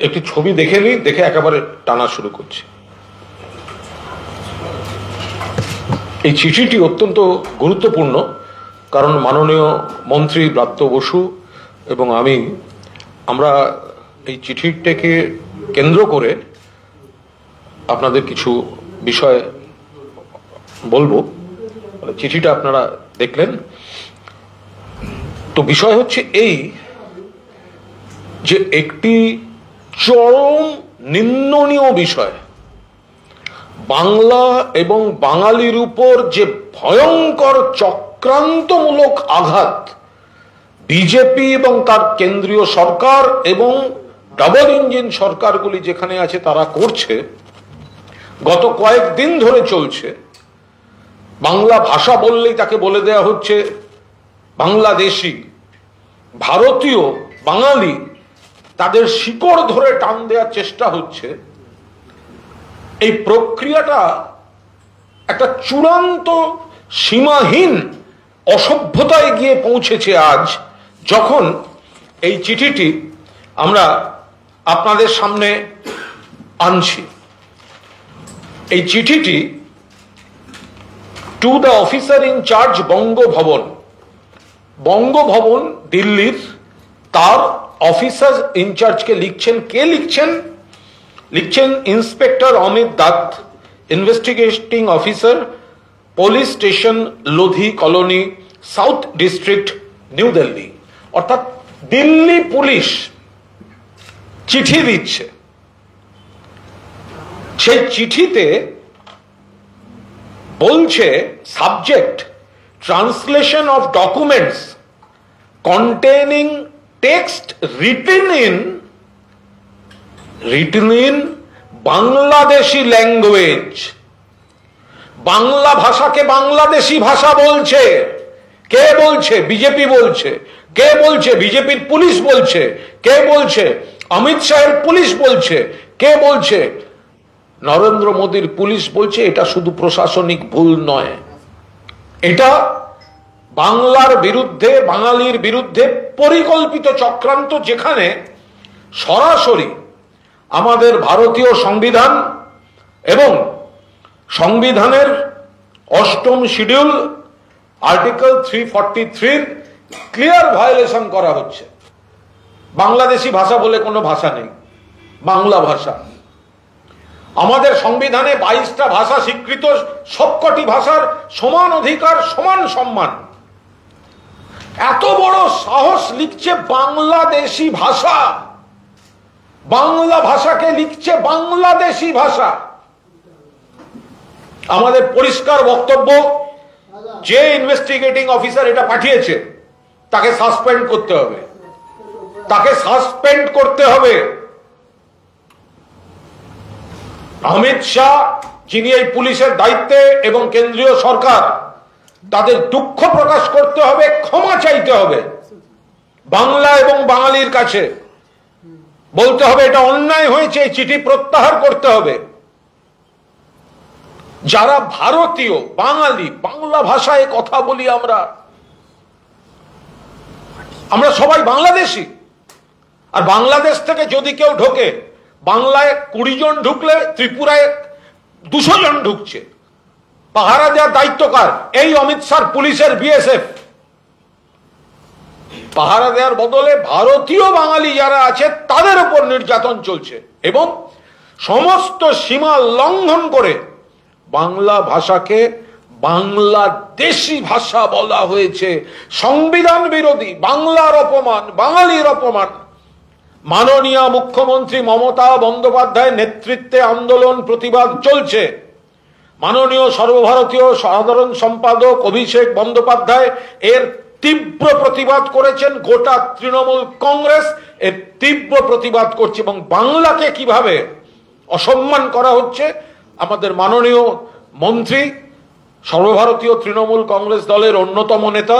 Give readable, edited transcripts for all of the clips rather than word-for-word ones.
একটি ছবি দেখে নিই, দেখে একেবারে টানা শুরু করছি। এই চিঠিটি অত্যন্ত গুরুত্বপূর্ণ, কারণ মাননীয় মন্ত্রী ব্রাত্য বসু এবং আমরা এই চিঠিটাকে কেন্দ্র করে আপনাদের কিছু বিষয় বলবো। চিঠিটা আপনারা দেখলেন তো। বিষয় হচ্ছে এই যে একটি চরম নিন্দনীয় বিষয়, বাংলা এবং বাঙালির উপর যে ভয়ঙ্কর চক্রান্তমূলক আঘাত বিজেপি এবং তার কেন্দ্রীয় সরকার এবং ডাবল ইঞ্জিন সরকারগুলি যেখানে আছে তারা করছে, গত কয়েকদিন ধরে চলছে। বাংলা ভাষা বললেই তাকে বলে দেয়া হচ্ছে বাংলাদেশি, ভারতীয়, বাঙালি, তাদের শিকড় ধরে টান দেওয়ার চেষ্টা হচ্ছে। এই প্রক্রিয়াটা একটা চূড়ান্ত সীমাহীন অসভ্যতায় গিয়ে পৌঁছেছে আজ, যখন এই চিঠিটি আমরা আপনাদের সামনে আনছি। এই চিঠিটি to the officer in charge Bangabhaban দিল্লির, তার অফিসার ইনচার্জকে লিখছেন। কে লিখছেন? লিখছেন inspector Amit Dutta, investigating officer, police station Lodhi colony, south district, new Delhi. অর্থাৎ দিল্লি পুলিশ চিঠি দিচ্ছে। সেই চিঠিতে বলছে subject translation of documents containing text written in Bangladeshi language. Bangla ভাষাকে বাংলাদেশি ভাষা বলছে। কে বলছে? বিজেপি বলছে। কে বলছে? বিজেপির পুলিশ বলছে। কে বলছে? অমিত শাহের পুলিশ বলছে। কে বলছে? নরেন্দ্র মোদীর পুলিশ বলছে। এটা শুধু প্রশাসনিক ভুল নয়, এটা বাংলার বিরুদ্ধে, বাঙালির বিরুদ্ধে পরিকল্পিত চক্রান্ত, যেখানে সরাসরি আমাদের ভারতীয় সংবিধান এবং সংবিধানের 8ম শিডিউল আর্টিকেল 343 ক্লিয়ার ভায়োলেশন করা হচ্ছে। বাংলাদেশি ভাষা বলে কোনো ভাষা নেই, বাংলা ভাষা। আমাদের সংবিধানে 22টা ভাষা স্বীকৃত, সবকটি ভাষার সমান অধিকার, সমান সম্মান। এত বড় সাহস, লিখছে বাংলাদেশি ভাষা, বাংলা ভাষাকে লিখছে বাংলাদেশি ভাষা। আমাদের পরিষ্কার বক্তব্য, যে ইনভেস্টিগেটিং অফিসার এটা পাঠিয়েছে তাকে সাসপেন্ড করতে হবে, তাকে সাসপেন্ড করতে হবে। অমিত শাহ, যিনি এই পুলিশের দায়িত্বে, এবং কেন্দ্রীয় সরকার, তাদের দুঃখ প্রকাশ করতে হবে, ক্ষমা চাইতে হবে বাংলা এবং বাঙালির কাছে। বলতে হবে এটা অন্যায় হয়েছে, এই চিঠি প্রত্যাহার করতে হবে। যারা ভারতীয়, বাঙালি, বাংলা ভাষায় কথা বলি, আমরা সবাই বাংলাদেশি। আর বাংলাদেশ থেকে যদি কেউ ঢোকে, বাংলায় 20 জন ঢুকলে ত্রিপুরায় 200 জন ঢুকছে। পাহারা দেওয়ার দায়িত্ব কার? এই অমিত শাহ পুলিশের, বিএসএফ। পাহারা দেওয়ার বদলে ভারতীয় বাঙালি যারা আছে তাদের উপর নির্যাতন চলছে, এবং সমস্ত সীমা লঙ্ঘন করে বাংলা ভাষাকে বাংলাদেশি ভাষা বলা হয়েছে। সংবিধান বিরোধী, বাংলার অপমান, বাঙালির অপমান। মাননীয় মুখ্যমন্ত্রী মমতা বন্দ্যোপাধ্যায় নেতৃত্বে আন্দোলন, প্রতিবাদ চলছে। মাননীয় সর্বভারতীয় সাধারণ সম্পাদক অভিষেক বন্দ্যোপাধ্যায় এর তীব্র প্রতিবাদ করেছেন। গোটা তৃণমূল কংগ্রেস এর তীব্র প্রতিবাদ করছে। এবং বাংলাকে কিভাবে অসম্মান করা হচ্ছে, আমাদের মাননীয় মন্ত্রী, সর্বভারতীয় তৃণমূল কংগ্রেস দলের অন্যতম নেতা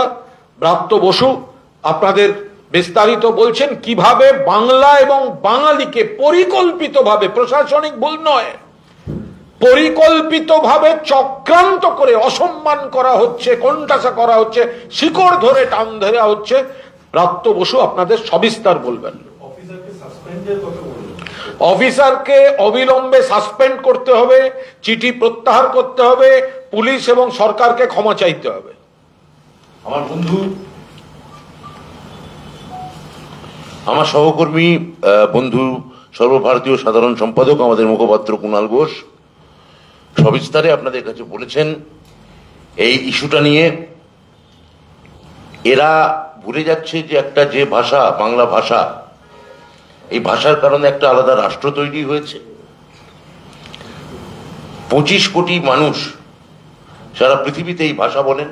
ব্রাত্য বসু আপনাদের বিস্তারিত বলছেন কিভাবে বাংলা এবং বাঙালিকে পরিকল্পিতভাবে, প্রশাসনিক ভুল নয়, পরিকল্পিতভাবে চক্রান্ত করে অসম্মান করা হচ্ছে, কোণঠাসা করা হচ্ছে, শিকড় ধরে টান ধরা হচ্ছে। ব্রাত্য বসু আপনাদের সবিস্তার বলবেন। অফিসারকে সাসপেন্ড অফিসারকে অবিলম্বে সাসপেন্ড করতে হবে, চিঠি প্রত্যাহার করতে হবে, পুলিশ এবং সরকারকে ক্ষমা চাইতে হবে। আমার বন্ধু, আমার সহকর্মী, বন্ধু, সর্বভারতীয় সাধারণ সম্পাদক আমাদের মুখপাত্র কুণাল ঘোষ সবিস্তারে আপনাদের কাছে বলেছেন এই ইস্যুটা নিয়ে। এরা ভুলে যাচ্ছে যে একটা যে ভাষা, বাংলা ভাষা, এই ভাষার কারণে একটা আলাদা রাষ্ট্র তৈরি হয়েছে। 25 কোটি মানুষ সারা পৃথিবীতে এই ভাষা বলেন।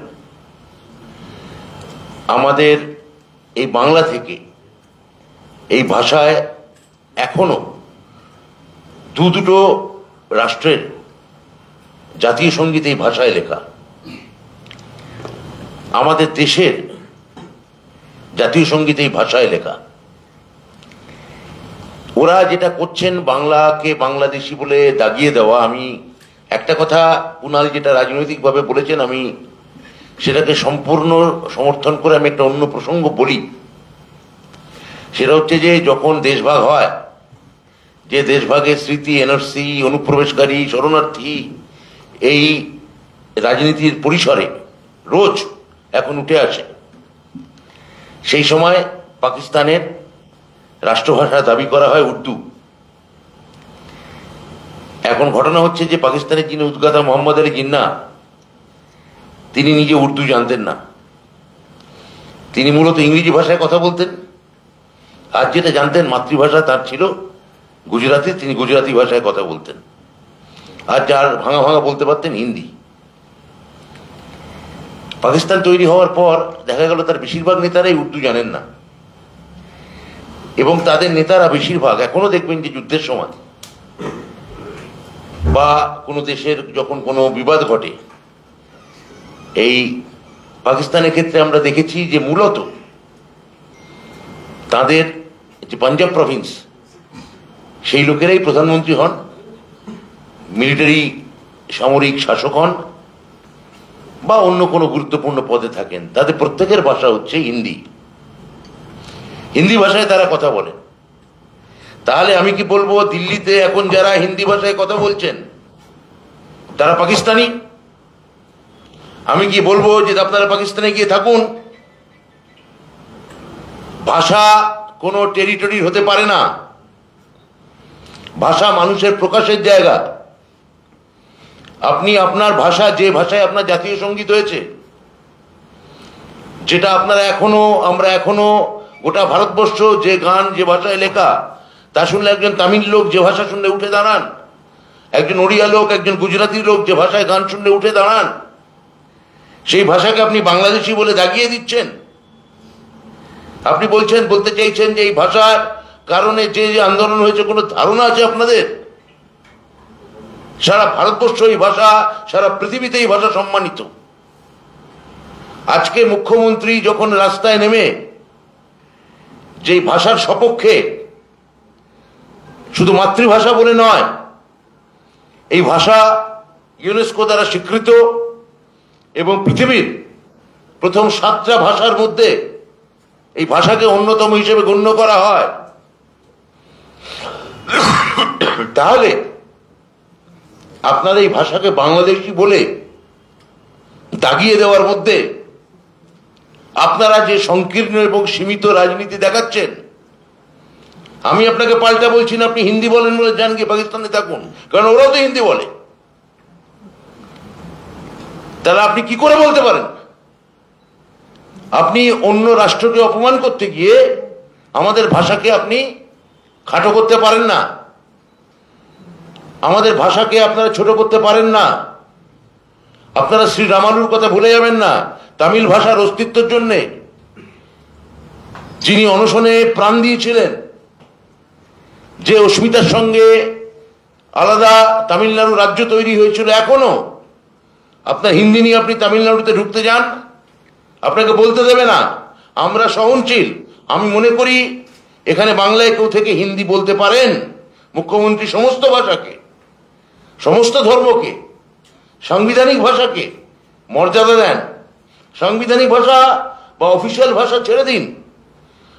আমাদের এই বাংলা থেকে এই ভাষায় এখনো দুটো রাষ্ট্রের জাতীয় সঙ্গীত এই ভাষায় লেখা। আমাদের দেশের জাতীয় সঙ্গীত এই ভাষায় লেখা। ওরা যেটা করছেন বাংলাকে বাংলাদেশি বলে দাগিয়ে দেওয়া, আমি একটা কথা কুণাল যেটা রাজনৈতিকভাবে বলেছেন আমি সেটাকে সম্পূর্ণ সমর্থন করে আমি একটা অন্য প্রসঙ্গ বলি। সেটা হচ্ছে যে যখন দেশভাগ হয়, যে দেশভাগের স্মৃতি, এনআরসি, অনুপ্রবেশকারী, শরণার্থী এই রাজনীতির পরিসরে রোজ এখন উঠে আসে, সেই সময় পাকিস্তানের রাষ্ট্রভাষা দাবি করা হয় উর্দু। এখন ঘটনা হচ্ছে যে পাকিস্তানের যিনি উদ্গাতা মোহাম্মদ আলী জিন্নাহ, তিনি নিজে উর্দু জানতেন না। তিনি মূলত ইংরেজি ভাষায় কথা বলতেন, আর যেটা জানতেন মাতৃভাষা তার ছিল গুজরাটি, তিনি গুজরাটি ভাষায় কথা বলতেন। আর যার ভাঙা ভাঙা বলতে পারতেন হিন্দি। পাকিস্তান তৈরি হওয়ার পর দেখা গেল তার বেশিরভাগ নেতারাই উর্দু জানেন না, এবং তাদের নেতারা বেশিরভাগ এখনো দেখবেন যে যুদ্ধের সময় বা কোনো দেশের যখন কোনো বিবাদ ঘটে, এই পাকিস্তানের ক্ষেত্রে আমরা দেখেছি যে মূলত তাদের যে পাঞ্জাব প্রভিন্স, সেই লোকেরাই প্রধানমন্ত্রী হন, মিলিটারি সামরিক শাসক হন বা অন্য কোনো গুরুত্বপূর্ণ পদে থাকেন। তাদের প্রত্যেকের ভাষা হচ্ছে হিন্দি। হিন্দি ভাষায় তারা কথা বলেন। তাহলে আমি কি বলবো দিল্লিতে এখন যারা হিন্দি ভাষায় কথা বলছেন তারা পাকিস্তানি? আমি কি বলবো যে আপনারা পাকিস্তানে গিয়ে থাকুন? ভাষা কোনো টেরিটরি হতে পারে না। ভাষা মানুষের প্রকাশের জায়গা। আপনি আপনার ভাষা, যে ভাষায় আপনার জাতীয় সঙ্গীত হয়েছে, যেটা আপনারা আমরা এখনো গোটা ভারতবর্ষ যে গান যে ভাষায় লেখা, তা শুনলে একজন তামিল লোক যে ভাষা শুনলে উঠে দাঁড়ান, একজন ওড়িয়া লোক, একজন গুজরাটি লোক যে ভাষায় গান শুনলে উঠে দাঁড়ান, সেই ভাষাকে আপনি বাংলাদেশি বলে দাগিয়ে দিচ্ছেন। আপনি বলতে চাইছেন যে এই ভাষার কারণে যে আন্দোলন হয়েছে কোনো ধারণা আছে আপনাদের? সারা ভারতবর্ষ এই ভাষা, সারা পৃথিবীতে এই ভাষা সম্মানিত। আজকে মুখ্যমন্ত্রী যখন রাস্তায় নেমে যে ভাষার সপক্ষে, শুধু মাতৃভাষা বলে নয়, এই ভাষা ইউনেস্কো দ্বারা স্বীকৃত এবং পৃথিবীর প্রথম 7টা ভাষার মধ্যে এই ভাষাকে অন্যতম হিসেবে গণ্য করা হয়, তাহলে আপনার এই ভাষাকে বাংলাদেশি বলে দাগিয়ে দেওয়ার মধ্যে আপনারা যে সংকীর্ণ এবং সীমিত রাজনীতি দেখাচ্ছেন, আমি আপনাকে পাল্টা বলছি না আপনি হিন্দি বলেন বলে যান গিয়ে পাকিস্তানে থাকুন, কারণ ওরাও তো হিন্দি বলে। তাহলে আপনি কি করে বলতে পারেন? আপনি অন্য রাষ্ট্রকে অপমান করতে গিয়ে আমাদের ভাষাকে আপনি খাটো করতে পারেন না, আমাদের ভাষাকে আপনারা ছোট করতে পারেন না। আপনারা শ্রী রামানুর কথা ভুলে যাবেন না, তামিল ভাষার অস্তিত্বের জন্য যিনি অনশনে প্রাণ দিয়েছিলেন, যে অস্মিতার সঙ্গে আলাদা তামিলনাড়ু রাজ্য তৈরি হয়েছিল। এখনো আপনার হিন্দি নিয়ে আপনি তামিলনাড়ুতে ঢুকতে যান, আপনাকে বলতে দেবে না। আমরা সহনশীল। আমি মনে করি এখানে বাংলায় কেউ থেকে হিন্দি বলতে পারেন। মুখ্যমন্ত্রী সমস্ত ভাষাকে, সমস্ত ধর্মকে, সাংবিধানিক ভাষাকে মর্যাদা দেন। সাংবিধানিক ভাষা বা অফিসিয়াল ভাষা ছেড়ে দিন,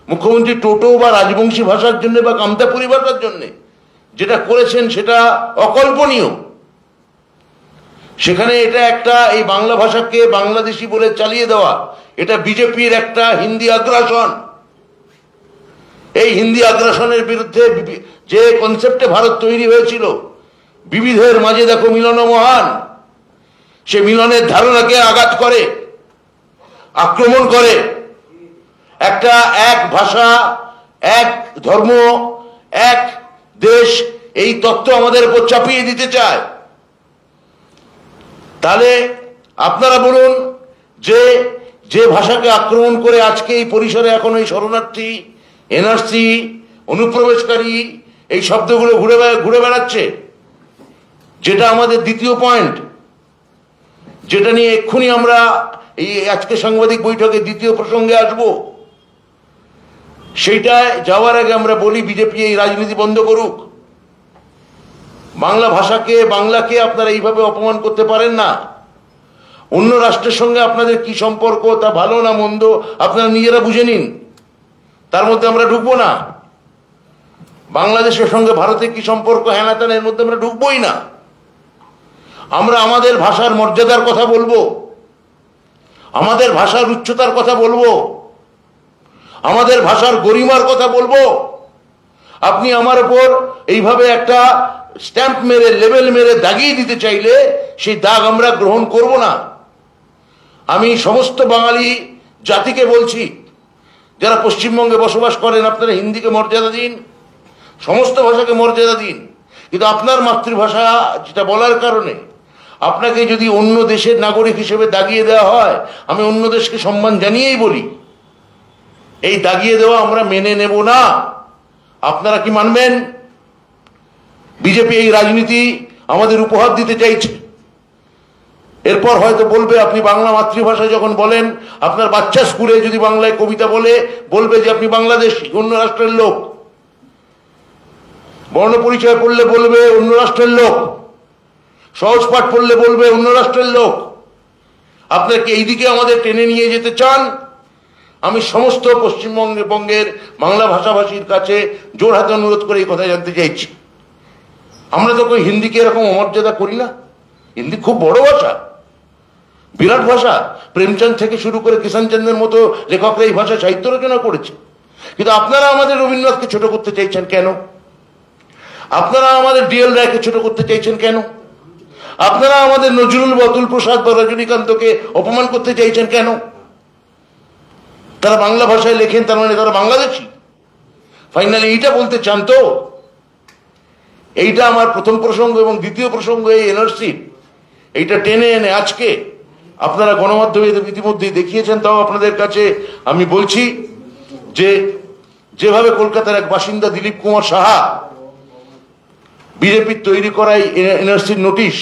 মুখ্যমন্ত্রী টোটো বা রাজবংশী ভাষার জন্য বা কামতাপুরী ভাষার জন্য যেটা করেছেন সেটা অকল্পনীয়। সেখানে এটা একটা এই বাংলা ভাষাকে বাংলাদেশি বলে চালিয়ে দেওয়া, এটা বিজেপির একটা হিন্দি আগ্রাসন। এই হিন্দি আগ্রাসনের বিরুদ্ধে যে কনসেপ্টে ভারত তৈরি হয়েছিল, বিবিধের মাঝে দেখো মিলন মহান, সে মিলনের ধারণাকে আঘাত করে, আক্রমণ করে। একটা এক ভাষা, এক ধর্ম, এক দেশ, এই তত্ত্ব আমাদের উপর চাপিয়ে দিতে চায়। তাহলে আপনারা বলুন, যে যে ভাষাকে আক্রমণ করে আজকে এই পরিসরে এখন এই শরণার্থী, এনআরসি, অনুপ্রবেশকারী এই শব্দগুলো ঘুরে বেড়াচ্ছে, যেটা আমাদের দ্বিতীয় পয়েন্ট, যেটা নিয়ে এক্ষুনি আমরা এই আজকে সাংবাদিক বৈঠকে দ্বিতীয় প্রসঙ্গে আসব। সেইটায় যাওয়ার আগে আমরা বলি, বিজেপি এই রাজনীতি বন্ধ করুক। বাংলা ভাষাকে, বাংলাকে আপনারা এইভাবে অপমান করতে পারেন না। অন্য রাষ্ট্রের সঙ্গে আপনাদের কি সম্পর্ক, তা ভালো না মন্দ আপনারা নিজেরা বুঝে নিন, তার মধ্যে আমরা ঢুকবো না। বাংলাদেশের সঙ্গে ভারতের কি সম্পর্ক, হ্যানাত্যান, এর মধ্যে আমরা ঢুকবোই না। আমরা আমাদের ভাষার মর্যাদার কথা বলবো, আমাদের ভাষার উচ্চতার কথা বলবো, আমাদের ভাষার গরিমার কথা বলবো। আপনি আমার উপর এইভাবে একটা স্ট্যাম্প মেরে, লেবেল মেরে দাগিয়ে দিতে চাইলে সেই দাগ আমরা গ্রহণ করব না। আমি সমস্ত বাঙালি জাতিকে বলছি, যারা পশ্চিমবঙ্গে বসবাস করেন, আপনারা হিন্দিকে মর্যাদা দিন, সমস্ত ভাষাকে মর্যাদা দিন, কিন্তু আপনার মাতৃভাষা যেটা বলার কারণে আপনাকে যদি অন্য দেশের নাগরিক হিসেবে দাগিয়ে দেওয়া হয়, আমি অন্য দেশকে সম্মান জানিয়েই বলি, এই দাগিয়ে দেওয়া আমরা মেনে নেব না। আপনারা কি মানবেন? বিজেপি এই রাজনীতি আমাদের উপহার দিতে চাইছে। এরপর হয়তো বলবে, আপনি বাংলা মাতৃভাষা যখন বলেন, আপনার বাচ্চা স্কুলে যদি বাংলায় কবিতা বলবে যে আপনি বাংলাদেশী, অন্য রাষ্ট্রের লোক। বর্ণ পরিচয় পড়লে বলবে অন্য রাষ্ট্রের লোক, সহজ পাঠ পড়লে বলবে অন্য রাষ্ট্রের লোক। আপনারা কি এইদিকে আমাদের টেনে নিয়ে যেতে চান? আমি সমস্ত পশ্চিমবঙ্গের বাংলা ভাষাভাষীর কাছে জোড়হাতে অনুরোধ করে এই কথা জানতে চাইছি। আমরা তো কই হিন্দিকে এরকম অমর্যাদা করি না। হিন্দি খুব বড় ভাষা, বিরাট ভাষা। প্রেমচন্দ থেকে শুরু করে কিষানচন্দ্রের মতো লেখকরা এই ভাষা সাহিত্য রচনা করেছে। কিন্তু আপনারা আমাদের রবীন্দ্রনাথকে ছোট করতে চাইছেন কেন? আপনারা আমাদের ডিএল রায়কে ছোট করতে চাইছেন কেন? আপনারা আমাদের নজরুল বা অতুল প্রসাদ বা রজনীকান্তকে অপমান করতে চাইছেন কেন? তারা বাংলা ভাষায় লেখেন, তার মানে তারা বাংলাদেশী। ফাইনালি এইটা বলতে চান তো? এইটা আমার প্রথম প্রসঙ্গ। এবং দ্বিতীয় প্রসঙ্গ, এই এনআরসি, এইটা টেনে এনে আজকে আপনারা গণমাধ্যমে ইতিমধ্যেই দেখিয়েছেন। তাও আপনাদের কাছে আমি বলছি যে যেভাবে কলকাতার এক বাসিন্দা দিলীপ কুমার সাহা বিজেপির তৈরি করা এনআরসির নোটিশ,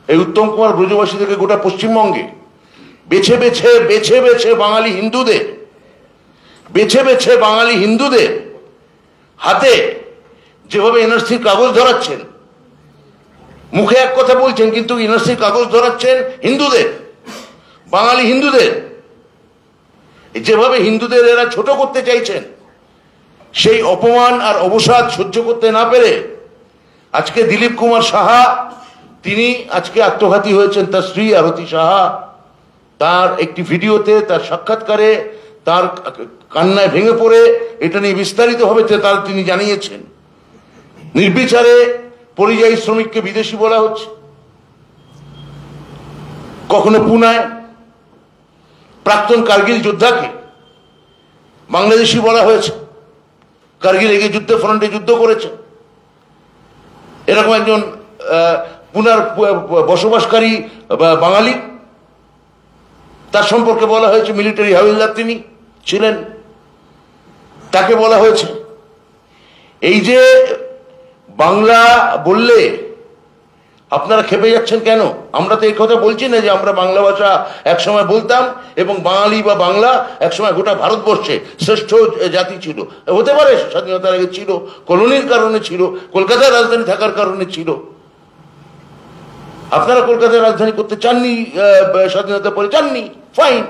এই উত্তম কুমার ব্রজবাসী থেকে গোটা পশ্চিমবঙ্গে বেছে বেছে বাঙালি হিন্দুদের হাতে যেভাবে এনআরসির কাগজ ধরাচ্ছেন, মুখে এক কথা বলছেন কিন্তু এনআরসির কাগজ ধরাচ্ছেন হিন্দুদের, বাঙালি হিন্দুদের। যেভাবে হিন্দুদের এরা ছোট করতে চাইছেন, সেই অপমান আর অবসাদ সহ্য করতে না পেরে আজকে দিলীপ কুমার সাহা তিনি আজকে আত্মঘাতী হয়েছেন। তার স্ত্রী আরতি সাহা তার একটি ভিডিওতে, তার সাক্ষাৎকারে, তার কান্নায় ভেঙে পড়ে এটা নিয়ে বিস্তারিতভাবে তিনি জানিয়েছেন। নির্বিচারে পরিযায়ী শ্রমিককে বিদেশি বলা হচ্ছে, কখনো পুনায় প্রাক্তন কার্গিল যোদ্ধাকে বাংলাদেশি বলা হয়েছে। কার্গিল এগিয়ে যুদ্ধে ফ্রন্টে যুদ্ধ করেছে এরকম একজন পুনার বসবাসকারী বাঙালি, তার সম্পর্কে বলা হয়েছে মিলিটারি হাবিলদার তিনি ছিলেন, তাকে বলা হয়েছে। এই যে বাংলা বললে আপনারা খেপে যাচ্ছেন কেন? আমরা তো এই কথা বলছি না যে আমরা বাংলা ভাষা একসময় বলতাম এবং বাঙালি বা বাংলা একসময় গোটা ভারতবর্ষে শ্রেষ্ঠ জাতি ছিল। হতে পারে স্বাধীনতার আগে ছিল, কলোনির কারণে ছিল, কলকাতার রাজধানী থাকার কারণে ছিল। আপনারা কলকাতার রাজধানী করতে চাননি, স্বাধীনতা পরে চাননি, ফাইন,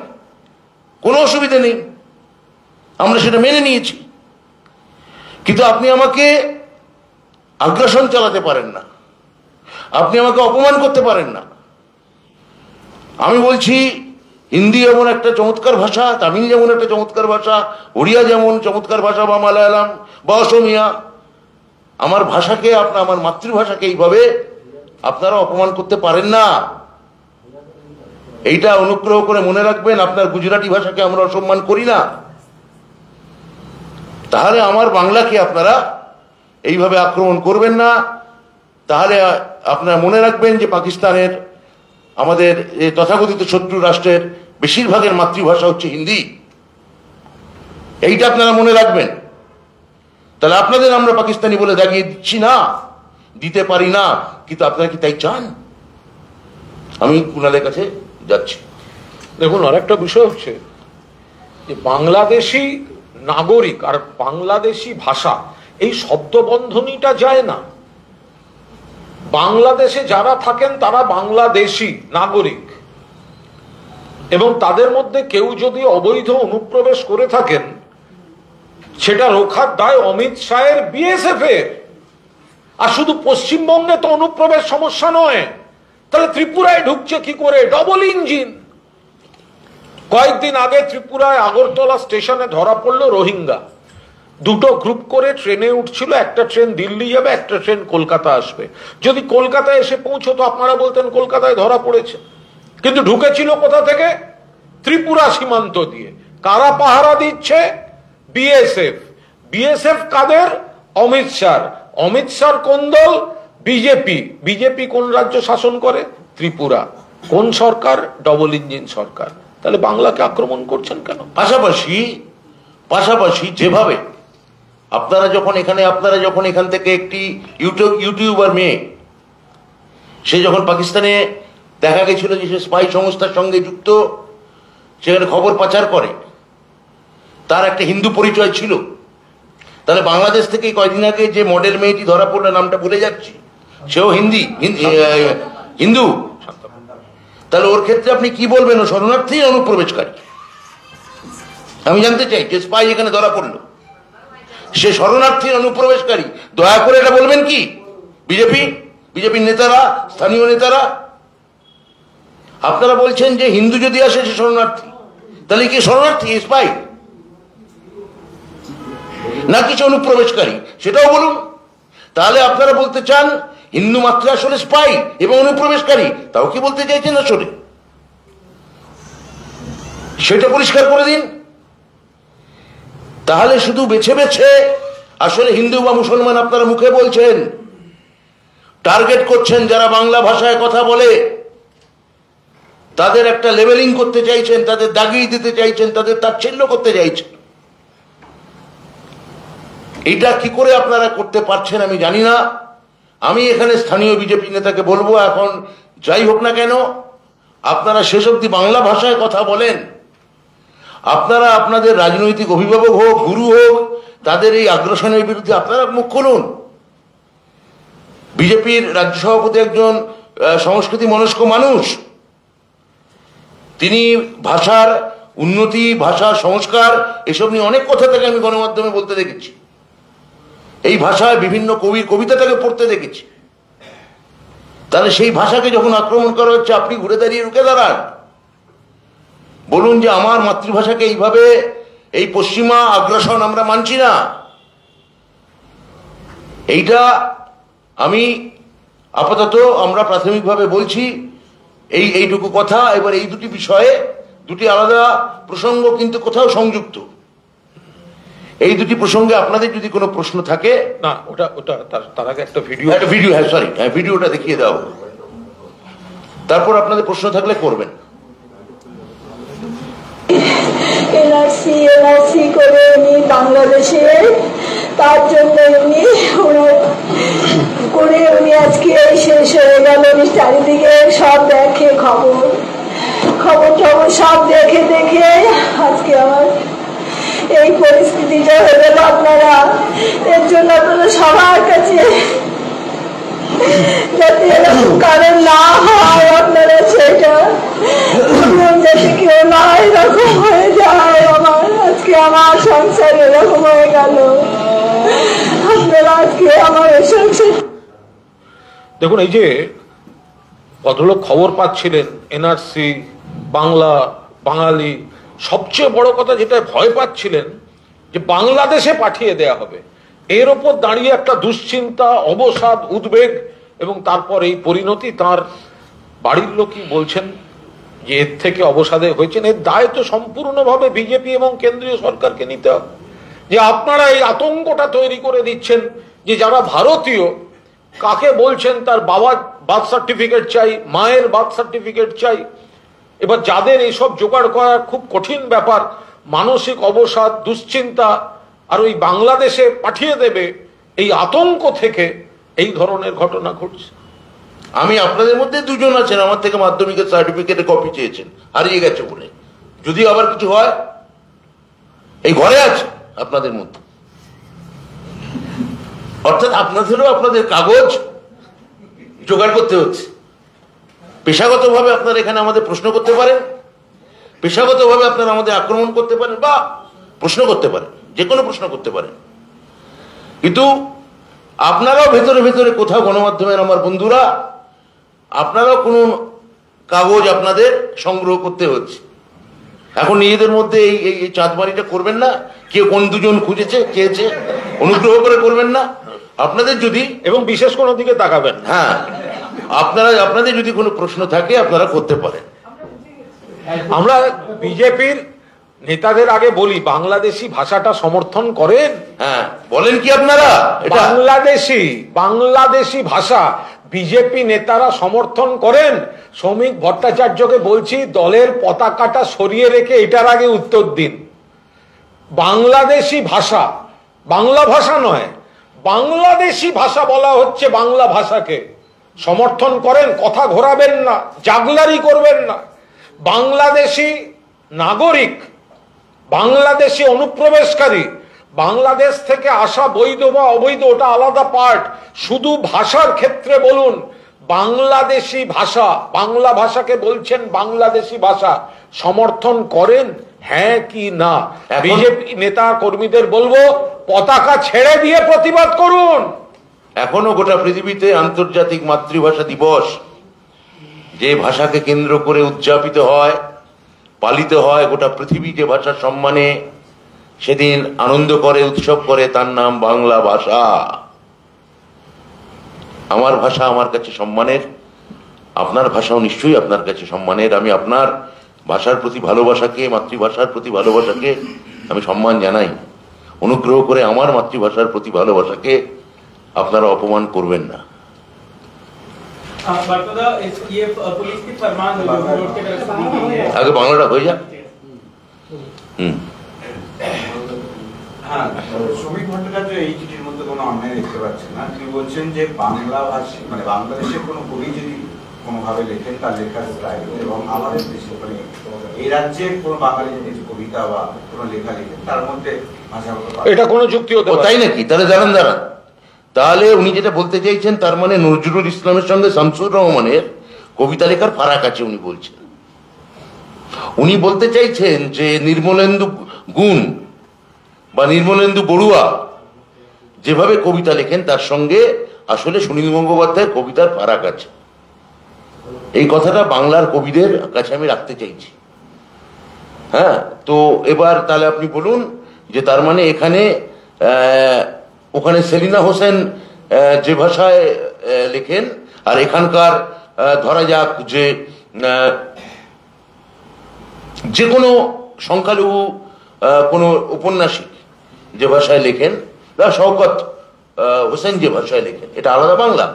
কোনো অসুবিধা নেই। আমরা সেটা মেনে নিয়েছি। কিন্তু আপনি আমাকে আগ্রাসন চালাতে পারেন না, আপনি আমাকে অপমান করতে পারেন না। আমি বলছি হিন্দি যেমন একটা চমৎকার ভাষা, তামিল যেমন একটা চমৎকার ভাষা, ওড়িয়া যেমন চমৎকার ভাষা, বা মালায়ালাম বা অসমিয়া, আমার ভাষাকে আমার মাতৃভাষাকে এইভাবে আপনারা অপমান করতে পারেন না। এইটা অনুগ্রহ করে মনে রাখবেন। আপনার গুজরাটি ভাষাকে আমরা অসম্মান করি না, তাহলে আমার বাংলাকে আপনারা এইভাবে আক্রমণ করবেন না। তাহলে আপনারা মনে রাখবেন যে পাকিস্তানের, আমাদের তথাকথিত শত্রু রাষ্ট্রের বেশিরভাগের মাতৃভাষা হচ্ছে হিন্দি। এইটা আপনারা মনে রাখবেন। তাহলে আপনাদের আমরা পাকিস্তানি বলে দাগিয়ে দিচ্ছি না, দিতে পারি না, কিন্তু আপনারা কি তাই চান? আমি কুণালের কাছে যাচ্ছি। দেখুন, আরেকটা বিষয় হচ্ছে যে বাংলাদেশি নাগরিক আর বাংলাদেশি ভাষা, এই শব্দবন্ধনীটা যায় না। বাংলাদেশে যারা থাকেন তারা বাংলাদেশি নাগরিক, এবং তাদের মধ্যে কেউ যদি অবৈধ অনুপ্রবেশ করে থাকেন, সেটা রোখার দায় অমিত শাহের, বিএসএফ এর। আর শুধু পশ্চিমবঙ্গে তো অনুপ্রবেশ সমস্যা নয়, তাহলে ত্রিপুরায় ঢুকছে কি করে? Double engine. কয়েকদিন আগে ত্রিপুরায় আগরতলা স্টেশনে ধরা পড়লো রোহিঙ্গা। দুটো গ্রুপ করে ট্রেনে উঠছিল, একটা ট্রেন দিল্লি যাবে, একটা ট্রেন কলকাতা আসবে। যদি কলকাতায় এসে পৌঁছতো আপনারা বলতেন কলকাতায় ধরা পড়েছে, কিন্তু ঢুকেছিল কোথা থেকে? ত্রিপুরা সীমান্ত দিয়ে। কারা পাহারা দিচ্ছে? বিএসএফ। বিএসএফ কাদের? অমিত শাহ। অমিত শাহ কোন দল? বিজেপি। বিজেপি কোন রাজ্য শাসন করে? ত্রিপুরা। কোন সরকার? ডবল ইঞ্জিন সরকার। তাহলে বাংলাকে আক্রমণ করছেন কেন? পাশাপাশি যেভাবে আপনারা যখন এখান থেকে একটি ইউটিউবার মেয়ে, সে যখন পাকিস্তানে দেখা গেছিল যে সে স্পাই সংস্থার সঙ্গে যুক্ত, সেখানে খবর পাচার করে, তার একটা হিন্দু পরিচয় ছিল। তাহলে বাংলাদেশ থেকে কয়েকদিন আগে যে মডেল মেয়েটি ধরা পড়লো, নামটা ভুলে যাচ্ছি, সেও হিন্দু। তাহলে ওর ক্ষেত্রে আপনি কি বলবেন? ও শরণার্থী, অনুপ্রবেশকারী? আমি জানতে চাই, যে স্পাই এখানে ধরা পড়লো, সে শরণার্থী, অনুপ্রবেশকারী? দয়া করে এটা বলবেন কি বিজেপির নেতারা, স্থানীয় নেতারা? আপনারা বলছেন যে হিন্দু যদি আসে সে শরণার্থী, তাহলে কি শরণার্থী স্পাই নাকি সে অনুপ্রবেশকারী? সেটাও বলুন। তাহলে আপনারা বলতে চান হিন্দু মাত্র আসলে স্পাই এবং অনুপ্রবেশকারী, তাও কি বলতে চাইছেন আসলে? সেটা পরিষ্কার করে দিন। তাহলে শুধু বেছে বেছে আসলে হিন্দু বা মুসলমান আপনারা মুখে বলছেন, টার্গেট করছেন যারা বাংলা ভাষায় কথা বলে, তাদের একটা লেভেলিং করতে চাইছেন, তাদের দাগিয়ে দিতে চাইছেন, তাদের তাচ্ছিল্য করতে চাইছেন। এটা কি করে আপনারা করতে পারছেন আমি জানি না। আমি এখানে স্থানীয় বিজেপি নেতাকে বলবো, এখন যাই হোক না কেন, আপনারা শেষ অবধি বাংলা ভাষায় কথা বলেন। আপনারা আপনাদের রাজনৈতিক অভিভাবক হোক, গুরু হোক, তাদের এই আগ্রাসনের বিরুদ্ধে আপনারা মুখ খুলুন। বিজেপির রাজ্য সভাপতি একজন সংস্কৃতি মনস্ক মানুষ, তিনি ভাষার উন্নতি, ভাষার সংস্কার, এসব নিয়ে অনেক কথা তাকে আমি গণমাধ্যমে বলতে দেখেছি। এই ভাষায় বিভিন্ন কবির কবিতা তাকে পড়তে দেখেছি। তাহলে সেই ভাষাকে যখন আক্রমণ করা হচ্ছে, আপনি ঘুরে দাঁড়িয়ে রুখে দাঁড়ান, বলুন যে আমার মাতৃভাষাকে এইভাবে, এই পশ্চিমা আগ্রাসন আমরা মানছি না। এইটা আমি আপাতত আমরা প্রাথমিকভাবে বলছি এইটুকু কথা। এবার এই দুটি বিষয়ে দুটি আলাদা প্রসঙ্গ, কিন্তু কোথাও সংযুক্ত। এই দুটি প্রসঙ্গে আপনাদের যদি কোনো প্রশ্ন থাকে, না ওটা তার আগে একটা ভিডিও, ভিডিওটা দেখিয়ে দাও, তারপর আপনাদের প্রশ্ন থাকলে করবেন। এনআরসি করে উনি বাংলাদেশে, তার জন্য উনি আজকে শেষ হয়ে গেল। উনি চারিদিকে সব দেখে, খবর সব দেখে আজকে আমার এই পরিস্থিতিটা হয়ে গেল। আপনারা এর জন্য আপনারা সবার কাছে যাতে এরকম কারণ না হয়, আপনারা সেটা যাতে কেউ না এরকম হয়ে যায়। আজকে আমার সংসার এরকম হয়ে গেল। আপনারা আজকে আমার সংসার। দেখুন, এই যে ভদ্রলোক খবর পাচ্ছিলেন এনআরসি, বাংলা, বাঙালি, সবচেয়ে বড় কথা যেটা ভয় পাচ্ছিলেন যে বাংলাদেশে পাঠিয়ে দেয়া হবে, এর ওপর দাঁড়িয়ে একটা দুশ্চিন্তা, অবসাদ, উদ্বেগ এবং তারপর এই পরিণতি। তার বাড়ির লোকই বলছেন যে এর থেকে অবসাদে হয়েছেন। এর দায় তো সম্পূর্ণভাবে বিজেপি এবং কেন্দ্রীয় সরকারকে নিতে হবে, যে আপনারা এই আতঙ্কটা তৈরি করে দিচ্ছেন যে যারা ভারতীয়, কাকে বলছেন তার বাবার বার্থ সার্টিফিকেট চাই, মায়ের বার্থ সার্টিফিকেট চাই। এবার যাদের এইসব জোগাড় করা খুব কঠিন ব্যাপার, মানসিক অবসাদ, দুশ্চিন্তা, আর ওই বাংলাদেশে পাঠিয়ে দেবে, এই আতঙ্ক থেকে এই ধরনের ঘটনা ঘটছে। আমি আপনাদের মধ্যে দুজন আছেন আমার থেকে মাধ্যমিকের সার্টিফিকেটে কপি চেয়েছেন, হারিয়ে গেছে বলে। যদি আবার কিছু হয়, এই ঘরে আছে আপনাদের মধ্যে। অর্থাৎ আপনাদেরও আপনাদের কাগজ জোগাড় করতে হচ্ছে। পেশাগতভাবে আপনারা এখানে আমাদের প্রশ্ন করতে পারেন, পেশাগতভাবে আপনারা আমাদের আক্রমণ করতে পারেন বা প্রশ্ন করতে পারেন, যে কোনো প্রশ্ন করতে পারেন। কিন্তু আপনারাও ভেতরে ভেতরে কোথাও গণমাধ্যমের আমার বন্ধুরা, আপনারাও কোনো কাগজ আপনাদের সংগ্রহ করতে হচ্ছে। এখন নিজেদের মধ্যে এই চাঁদমারিটা করবেন না, কে কোন দুজন খুঁজেছে চেয়েছে, অনুগ্রহ করে করবেন না। আপনাদের যদি, এবং বিশেষ কোনো দিকে তাকাবেন, হ্যাঁ, আপনাদের যদি কোনো প্রশ্ন থাকে আপনারা করতে পারেন। আমরা বিজেপির নেতাদের আগে বলি, বাংলাদেশি ভাষাটা সমর্থন করেন? হ্যাঁ, বলেন কি আপনারা? বাংলাদেশি ভাষা বিজেপি নেতারা সমর্থন করেন? শ্রমিক ভট্টাচার্যকে বলছি, দলের পতাকাটা সরিয়ে রেখে এটার আগে উত্তর দিন। বাংলাদেশি ভাষা, বাংলা ভাষা নয়, বাংলাদেশি ভাষা বলা হচ্ছে। বাংলা ভাষাকে সমর্থন করেন? কথা ঘোরাবেন না, জাগলারি করবেন না। বাংলাদেশি নাগরিক, বাংলাদেশি অনুপ্রবেশকারী, বাংলাদেশ থেকে আসা বৈধ বা অবৈধ ওটা আলাদা পার্ট। শুধু ভাষার ক্ষেত্রে বলুন বাংলাদেশি ভাষা, বাংলা ভাষাকে বলছেন বাংলাদেশি ভাষা, সমর্থন করেন হ্যাঁ কি না? বিজেপি নেতা কর্মীদের বলবো, পতাকা ছেড়ে দিয়ে প্রতিবাদ করুন। এখনো গোটা পৃথিবীতে আন্তর্জাতিক মাতৃভাষা দিবস, যে ভাষাকে কেন্দ্র করে উদযাপিত হয়, পালিত হয়, গোটা পৃথিবী যে ভাষার সম্মানে সেদিন আনন্দ করে, উৎসব করে, তার নাম বাংলা ভাষা। আমার ভাষা আমার কাছে সম্মানের, আপনার ভাষাও নিশ্চয়ই আপনার কাছে সম্মানের। আমি আপনার ভাষার প্রতি ভালোবাসাকে, মাতৃভাষার প্রতি ভালোবাসাকে আমি সম্মান জানাই। অনুগ্রহ করে আমার মাতৃভাষার প্রতি ভালোবাসাকে আপনারা অপমান করবেন না। আগে বাংলাটা হয়ে যাক। হ্যাঁ, শ্রমিক ভট্টাচার্য এই চিঠির মধ্যে কোনো অন্যায় দেখতে পাচ্ছেন না। তিনি বলছেন যে বাংলা ভাষী, মানে বাংলাদেশের কোনো কবি যদি কোনোভাবে লেখেন, তার লেখার স্টাইল এবং আমাদের দেশে, মানে এই রাজ্যের কোনো বাঙালি যদি কবিতা বা কোনো লেখা লেখেন, তার মধ্যে ভাষাগত, এটা কোনো যুক্তি হতে পারে? তাই নাকি? তাহলে দাঁড়ান, তাহলে উনি যেটা বলতে চাইছেন, তার মানে নজরুল ইসলামের সঙ্গে শামসুর রহমানের কবিতা লেখার ফারাক আছে উনি বলছেন। উনি বলতে চাইছেন যে নির্মলেন্দু গুণ বা নির্মলেন্দু বড়ুয়া যেভাবে কবিতা লেখেন, তার সঙ্গে আসলে সুনীল গঙ্গোপাধ্যায়ের কবিতার ফারাক আছে। এই কথাটা বাংলার কবিদের কাছে আমি রাখতে চাইছি। হ্যাঁ, তো এবার তাহলে আপনি বলুন যে তার মানে এখানে ওখানে সেলিনা হোসেন যে ভাষায় লেখেন, আর এখানকার ধরা যাক যে কোনো সংখ্যালঘু কোনো উপন্যাসিক যে ভাষায় লেখেন, বা শওকত হোসেন যে ভাষায় লেখেন, এটা আলাদা বাংলা।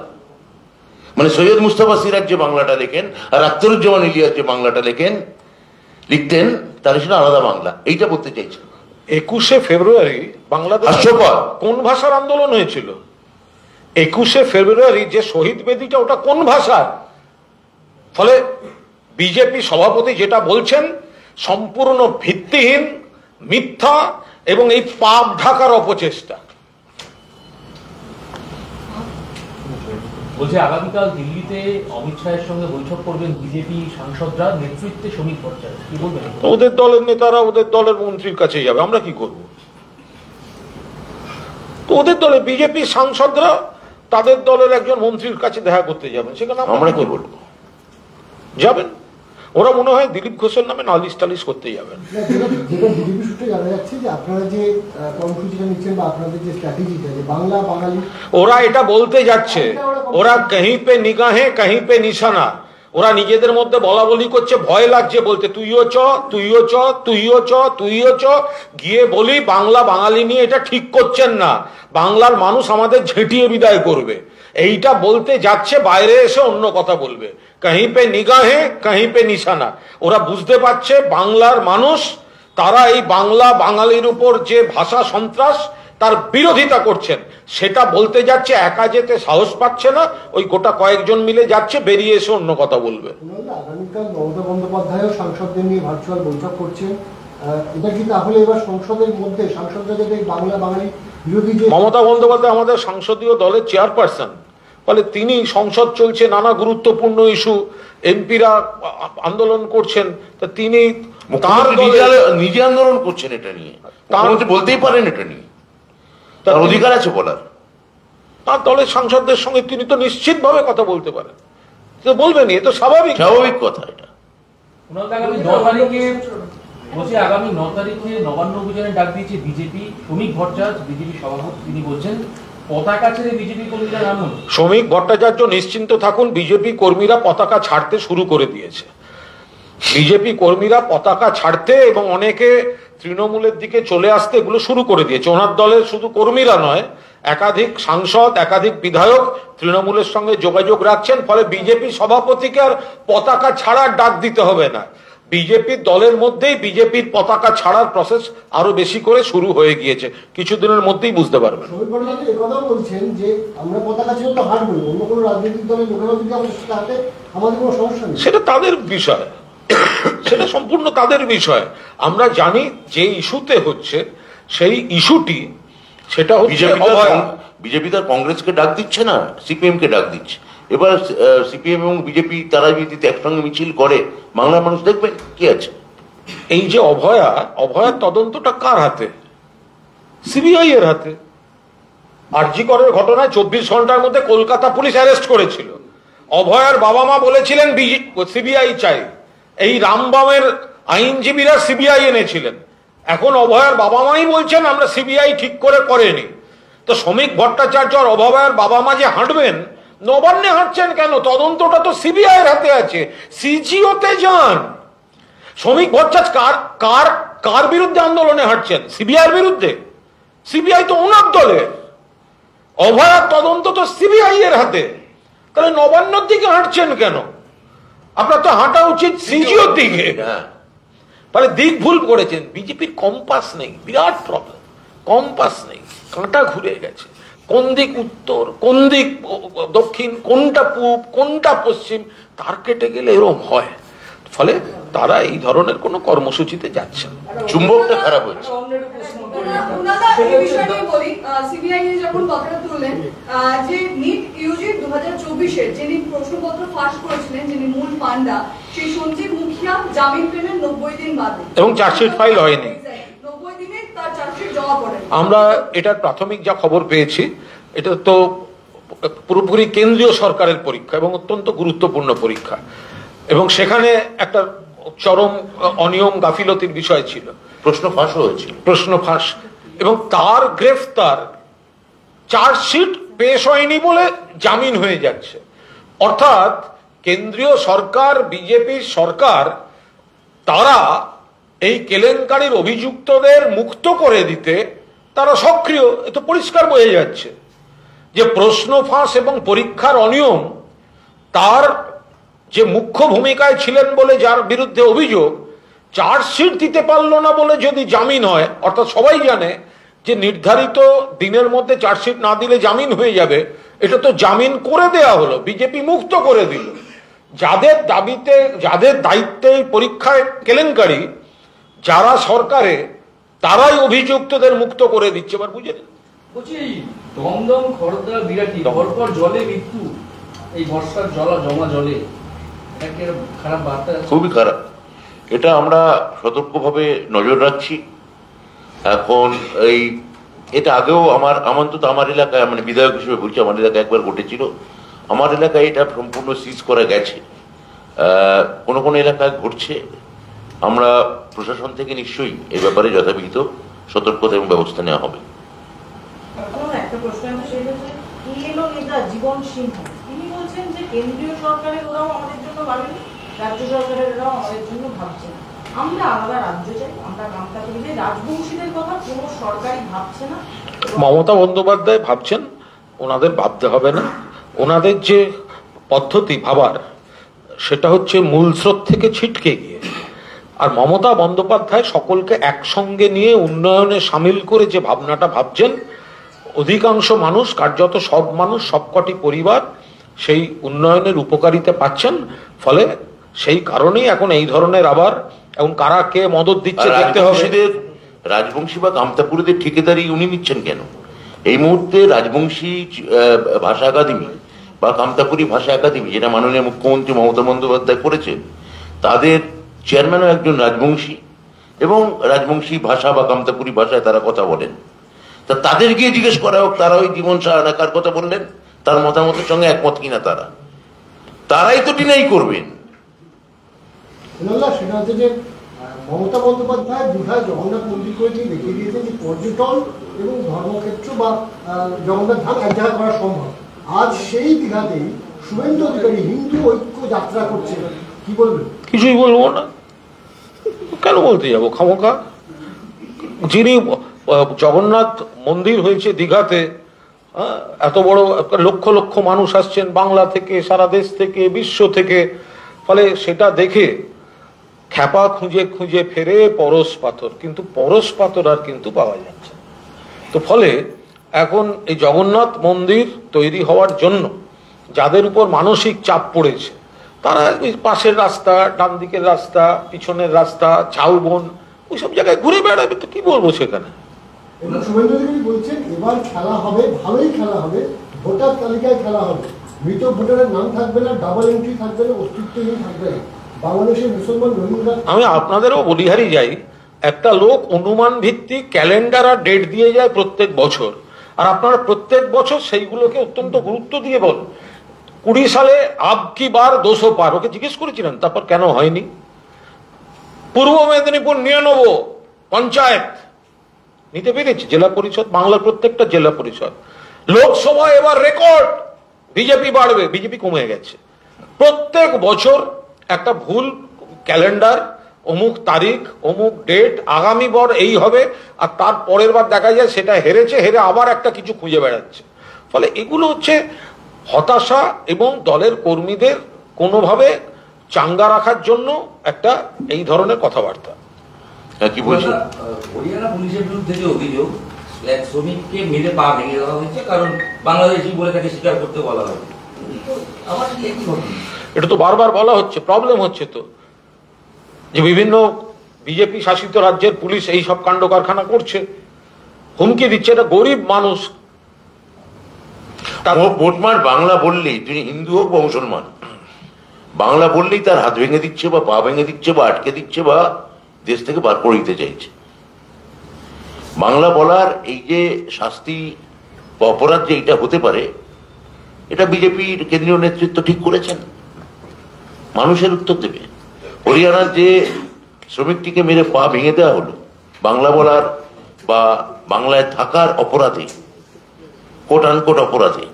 মানে সৈয়দ মুস্তাফা সিরাজ যে বাংলাটা লেখেন আর আখতারুজ্জামান ইলিয়াস যে বাংলাটা লিখতেন, তাহলে সেটা আলাদা বাংলা। এইটা বলতে চাইছেন। 21শে ফেব্রুয়ারি বাংলাদেশ কোন ভাষার আন্দোলন হয়েছিল? 21শে ফেব্রুয়ারি যে শহীদ বেদিটা, ওটা কোন ভাষা? ফলে বিজেপি সভাপতি যেটা বলছেন সম্পূর্ণ ভিত্তিহীন, মিথ্যা এবং এই পাপ ঢাকার অপচেষ্টা। বলছে আগামীকাল দিল্লিতে অমিত শাহের সঙ্গে বৈঠক করবেন বিজেপি সাংসদরা, নেতৃত্বে শ্রমিক ভট্টাচার্য, কি বলবেন? ওদের দলের নেতারা ওদের দলের মন্ত্রীর কাছে যাবে, আমরা কি করব? তো ওদের দলে বিজেপি সাংসদরা তাদের দলের একজন মন্ত্রীর কাছে দেখা করতে যাবেন, সেখানে আমরা কি বলবো? যাবেন। ওরা মনে হয় দিলীপ ঘোষের নামে নালিশ টালিশ করতে যাবেন। যেটা বিজেপি সূত্রে জানা যাচ্ছে যে আপনারা যে কর্মসূচিটা নিচ্ছেন বা আপনাদের যে স্ট্র্যাটেজিটা যে বাংলা বাঙালি, ওরা এটা বলতে যাচ্ছে, ওরা কहीं पे নিগাহে कहीं पे নিশানা, ওরা নিজেদের মধ্যে বলা বলি করছে, ভয় লাগছে বলতে তুইও চ তুইও চ তুইও চ তুইও চ, গিয়ে বলি বাংলা বাঙালি নিয়ে এটা ঠিক করছেন না, বাংলার মানুষ আমাদের ঝেঁটিয়ে বিদায় করবে, এইটা বলতে যাচ্ছে, বাইরে এসে অন্য কথা বলবে, कहीं पे নিগাহে कहीं पे নিশানা। ওরা বুঝতে পারছে বাংলার মানুষ, তারা এই বাংলা বাঙালির উপর যে ভাষা সন্ত্রাস তার বিরোধিতা করছেন, সেটা বলতে যাচ্ছে, একা যেতে সাহস পাচ্ছে না, ওই গোটা কয়েকজন মিলে যাচ্ছে, বেরিয়ে এসে অন্য কথা বলবে। আগামীকাল মমতা বন্দ্যোপাধ্যায়ও সাংসদদের নিয়ে ভার্চুয়াল বৈঠক করছেন, এটা কি তাহলে এবার সংসদের মধ্যে সাংসদরা যাতে বাংলা বাঙালি বিরোধী যে, মমতা বন্দ্যোপাধ্যায় আমাদের সংসদীয় দলের চেয়ারপারসন, ফলে তিনি, সংসদ চলছে, নানা গুরুত্বপূর্ণ ইস্যু, এমপিরা আন্দোলন করছেন, তা তিনি তার নিজে আন্দোলন করছেন এটা নিয়ে, বলতেই পারেন এটা নিয়ে, তার অধিকার আছে বলার। তার দলের সাংসদদের সঙ্গে তিনি তো নিশ্চিতভাবে কথা বলতে পারেন, তো বলবেন, এ তো স্বাভাবিক কথা। এটা আগামী 9 তারিখে বলছি, আগামী 9 তারিখে নবান্ন অভিযানে ডাক দিয়েছে বিজেপি। শ্রমিক ভট্টাচার্য বিজেপি সভাপতি, তিনি বলছেন পতাকা ছেড়ে বিজেপি কর্মীরা নামুন। শ্রমিক ভট্টাচার্য নিশ্চিন্ত থাকুন, বিজেপি কর্মীরা পতাকা ছাড়তে শুরু করে দিয়েছে। বিজেপি কর্মীরা পতাকা ছাড়তে এবং অনেকে তৃণমূলের দিকে চলে আসতে এগুলো শুরু করে দিয়েছে। ওনার দলের শুধু কর্মীরা নয়, একাধিক সাংসদ, একাধিক বিধায়ক তৃণমূলের সঙ্গে যোগাযোগ রাখছেন, ফলে বিজেপি সভাপতিকে আর পতাকা ছাড়ার ডাক দিতে হবে না। বিজেপির দলের মধ্যেই বিজেপির পতাকা ছাড়ার প্রসেস আরো বেশি করে শুরু হয়ে গিয়েছে, কিছুদিনের মধ্যেই বুঝতে পারবেন। শ্রমিক ভট্টাচার্য একথাও বলছেন যে আমরা পতাকা ছেড়ে তো হাঁটবই, অন্য কোনো রাজনৈতিক দলের লোকেরা যদি আমাদের সাথে হাঁটে আমাদের কোনো সমস্যা নেই। সেটা তাদের বিষয়, সেটা সম্পূর্ণ তাদের বিষয়। আমরা জানি যে ইস্যুতে হচ্ছে, সেই ইস্যুটি সেটা হচ্ছে বিজেপি তার কংগ্রেসকে ডাক দিচ্ছে না, সিপিএম কে ডাক দিচ্ছে। এবার সিপিএম এবং বিজেপি তারা যদি একসঙ্গে মিছিল করে, বাংলার মানুষ দেখবেন কি আছে। এই যে অভয়ার তদন্তটা কার হাতে? সিবিআই এর হাতে। আরজি করের ঘটনায় 24 ঘন্টার মধ্যে কলকাতা পুলিশ অ্যারেস্ট করেছিল। অভয়ার বাবা মা বলেছিলেন সিবিআই চাই, এই রামবামের আইনজীবীরা সিবিআই এনেছিলেন। এখন অভয়ার বাবা মাই বলছেন আমরা সিবিআই ঠিক করে করেনি। তো শ্রমিক ভট্টাচার্য আর অভয়ার বাবা মা যে হাঁটবেন, নবান্নে হাঁটছেন কেন? তদন্তটা তো সিবিআই এর হাতে আছে, সিজিওতে যান। শ্রমিক ভট্টাচার্য কার বিরুদ্ধে আন্দোলনে হাঁটছেন? সিবিআই বিরুদ্ধে। সিবিআই তো ওনার দলের। অভয়ার তদন্ত তো সিবিআই এর হাতে, তাহলে নবান্নর দিকে হাঁটছেন কেন? আপনার তো হাঁটা উচিত সিজিওর দিকে। তাহলে দিক ভুল করেছেন। বিজেপির কম্পাস নেই, বিরাট প্রবলেম। কম্পাস নেই, কাঁটা ঘুরে গেছে। কোন দিক উত্তর, কোন দিক দক্ষিণ, কোনটা পূব, কোনটা পশ্চিম, তার কেটে গেলে এরকম হয়। ফলে তারা এই ধরনের কোন কর্মসূচিতে যাচ্ছেন। চুম্বকটা খারাপ হচ্ছে। সিবিআই যখন কথাটা তুললেন যে নিট ইউজি 2024-এর যিনি প্রশ্নপত্র ফাঁস করেছিলেন, যিনি মূল পান্ডা, সেই সঞ্জীব মুখিয়া জামিন পেলেন 90 দিন বাদে, এবং চার্জশিট ফাইল হয়নি। 90 দিনে তার চার্জশিট জমা পড়ে। আমরা এটার প্রাথমিক যা খবর পেয়েছি, এটা তো পুরোপুরি কেন্দ্রীয় সরকারের পরীক্ষা এবং অত্যন্ত গুরুত্বপূর্ণ পরীক্ষা, এবং সেখানে একটা চরম অনিয়ম গাফিলতির বিষয় ছিল। প্রশ্ন ফাঁস হয়েছিল, প্রশ্ন ফাঁস, এবং তার গ্রেফতার, চার্জশিট পেশ হয়নি বলে জামিন হয়ে যাচ্ছে। অর্থাৎ কেন্দ্রীয় সরকার, বিজেপির সরকার, তারা এই কেলেঙ্কারির অভিযুক্তদের মুক্ত করে দিতে তারা সক্রিয়। এ তো পরিষ্কার বোঝা যাচ্ছে যে প্রশ্ন ফাঁস এবং পরীক্ষার অনিয়ম, তার যে মুখ্য ভূমিকায় ছিলেন বলে যার বিরুদ্ধে অভিযোগ, চার্জশিট দিতে পারল না বলে যদি জামিন হয়, অর্থাৎ সবাই জানে যে নির্ধারিত দিনের মধ্যে চার্জশিট না দিলে জামিন হয়ে যাবে, এটা তো জামিন করে দেয়া হলো, বিজেপি মুক্ত করে দিল। যাদের দাবিতে, যাদের দায়িত্বে পরীক্ষায় কেলেঙ্কারি, যারা সরকারে, তারাই অভিযুক্তদের মুক্ত করে দিচ্ছে। এবার বুঝে নিন। বলছি দমদম, খড়দা, বিরাটি পরপর জলে মৃত্যু, এই বর্ষার জমা জলে, খারাপ বার্তা, খুবই খারাপ। এটা আমরা সতর্কভাবে নজর রাখছি। এখন এই এটা আগেও আমার আমার এলাকায়, মানে বিধায়ক হিসেবে বলছি, আমার এলাকায় একবার ঘটেছিল। আমার এলাকায় এটা সম্পূর্ণ সিজ করা গেছে, কোনো কোনো এলাকায় ঘটছে। আমরা প্রশাসন থেকে নিশ্চয়ই এই ব্যাপারে যথাবিহিত সতর্কতা এবং ব্যবস্থা নেওয়া হবে। একটা প্রশ্ন নেতা জীবন সিংহ তিনি বলছেন যে কেন্দ্রীয় সরকারের ওরাও আমাদের জন্য ভাবেনি, রাজ্য সরকারের ওরাও আমাদের জন্য ভাবছে না, আমরা আলাদা রাজ্য চাই, আমরা কামতাপুরি চাই, রাজবংশীদের কথা কোনো সরকারই ভাবছে না। মমতা বন্দ্যোপাধ্যায় ভাবছেন, ওনাদের ভাবতে হবে না। ওনাদের যে পদ্ধতি ভাবার সেটা হচ্ছে মূল স্রোত থেকে ছিটকে গিয়ে। আর মমতা বন্দ্যোপাধ্যায় সকলকে একসঙ্গে নিয়ে উন্নয়নে সামিল করে যে ভাবনাটা ভাবছেন, অধিকাংশ মানুষ, কার্যত সব মানুষ, সবকটি পরিবার সেই উন্নয়নের উপকারিতা পাচ্ছেন। ফলে সেই কারণেই এখন এই ধরনের আবার এখন কারা কে মদত দিচ্ছে দেখতে হবে। রাজবংশী বা কামতাপুরীদের ঠিকাদারি উনি নিচ্ছেন কেন? এই মুহূর্তে রাজবংশী ভাষা একাডেমি বা কামতাপুরী ভাষা একাডেমি, যেটা মাননীয় মুখ্যমন্ত্রী মমতা বন্দ্যোপাধ্যায় করেছেন, তাদের চেয়ারম্যানও একজন রাজবংশী এবং রাজবংশী ভাষা বা কামতাপুরী ভাষায় তারা কথা বলেন। তা তাদের গিয়ে জিজ্ঞেস করা হোক তারা ওই জীবন সাহানা কার কথা বললেন, তার মতামতের সঙ্গে একমত কিনা। তারাই তো ডিনাই করবেন। সেটা হচ্ছে যে মমতা বন্দ্যোপাধ্যায় দীঘায় জগন্নাথ মন্দির করে তিনি দেখিয়ে দিয়েছেন যে পর্যটন এবং ধর্মক্ষেত্র বা জগন্নাথ ধাম এক জায়গায় করা সম্ভব। আজ সেই দীঘাতেই শুভেন্দু অধিকারী হিন্দু ঐক্য যাত্রা করছে, কি বলবেন? কিছুই বলবো না, কেন বলতে যাবো খামোখা? যিনি জগন্নাথ মন্দির হয়েছে দীঘাতে, এত বড় লক্ষ লক্ষ মানুষ আসছেন বাংলা থেকে, সারা দেশ থেকে, বিশ্ব থেকে। ফলে সেটা দেখে খ্যাপা খুঁজে খুঁজে ফেরে পরশ পাথর, কিন্তু পরশ পাথর আর কিন্তু পাওয়া যাচ্ছে। তো ফলে এখন এই জগন্নাথ মন্দির তৈরি হওয়ার জন্য যাদের উপর মানসিক চাপ পড়েছে, তারা পাশের রাস্তা, ডান দিকের রাস্তা, পিছনের রাস্তা, ঝাউবন, ওইসব জায়গায় ঘুরে বেড়াবে। তো কি বলবো সেখানে? শুভেন্দু অধিকারী বলছেন এবার খেলা হবে, ভালোই খেলা হবে, ভোটার তালিকায় খেলা হবে, মৃত ভোটারের নাম থাকবে না, ডাবল এন্ট্রি থাকবে না, অস্তিত্বহীন থাকবে না। বাংলাদেশের মুসলমান রোহিঙ্গা, আমি আপনাদেরও বলিহারি যাই, একটা লোক অনুমান ভিত্তিক ক্যালেন্ডার আর ডেট দিয়ে যায় প্রত্যেক বছর, আর আপনারা প্রত্যেক বছর সেইগুলোকে অত্যন্ত গুরুত্ব দিয়ে বল। 20 সালে আবকি বার 200 পার, ওকে জিজ্ঞেস করেছিলেন তারপর কেন হয়নি? পূর্ব মেদিনীপুর 99 পঞ্চায়েত নিতে পেরেছে জেলা পরিষদ, বাংলার প্রত্যেকটা জেলা পরিষদ। লোকসভা এবার রেকর্ড, বিজেপি বাড়বে, বিজেপি কমে গেছে। প্রত্যেক বছর একটা ভুল ক্যালেন্ডার, অমুক তারিখ, অমুক ডেট, আগামী বার এই হবে, আর তার পরের বার দেখা যায় সেটা হেরেছে, হেরে আবার একটা কিছু খুঁজে বেড়াচ্ছে। ফলে এগুলো হচ্ছে হতাশা এবং দলের কর্মীদের কোনোভাবে চাঙ্গা রাখার জন্য একটা এই ধরনের কথাবার্তা। কি বলছেন? হরিয়ানা পুলিশের বিরুদ্ধে যে অভিযোগ, এক শ্রমিককে মেরে পা ভেঙে দেওয়া হয়েছে কারণ বাংলাদেশি বলে তাকে স্বীকার করতে বলা হয়। এটা তো বারবার বলা হচ্ছে, প্রবলেম হচ্ছে তো যে বিভিন্ন বিজেপি শাসিত রাজ্যের পুলিশ এই সব কাণ্ড কারখানা করছে, হুমকি দিচ্ছে। এটা গরিব মানুষ। মোটমাট বাংলা বললেই, তিনি হিন্দু হোক বা মুসলমান, বাংলা বললেই তার হাত ভেঙে দিচ্ছে বা পা ভেঙে দিচ্ছে বা আটকে দিচ্ছে বা দেশ থেকে বার করে দিতে চাইছে। বাংলা বলার এই যে শাস্তি বা অপরাধ যে এটা হতে পারে, এটা বিজেপির কেন্দ্রীয় নেতৃত্ব ঠিক করেছেন, মানুষের উত্তর দেবে। হরিয়ানার যে শ্রমিকটিকে মেরে পা ভেঙে দেওয়া হলো বাংলা বলার বা বাংলায় থাকার অপরাধে, কোট আনকোট অপরাধে,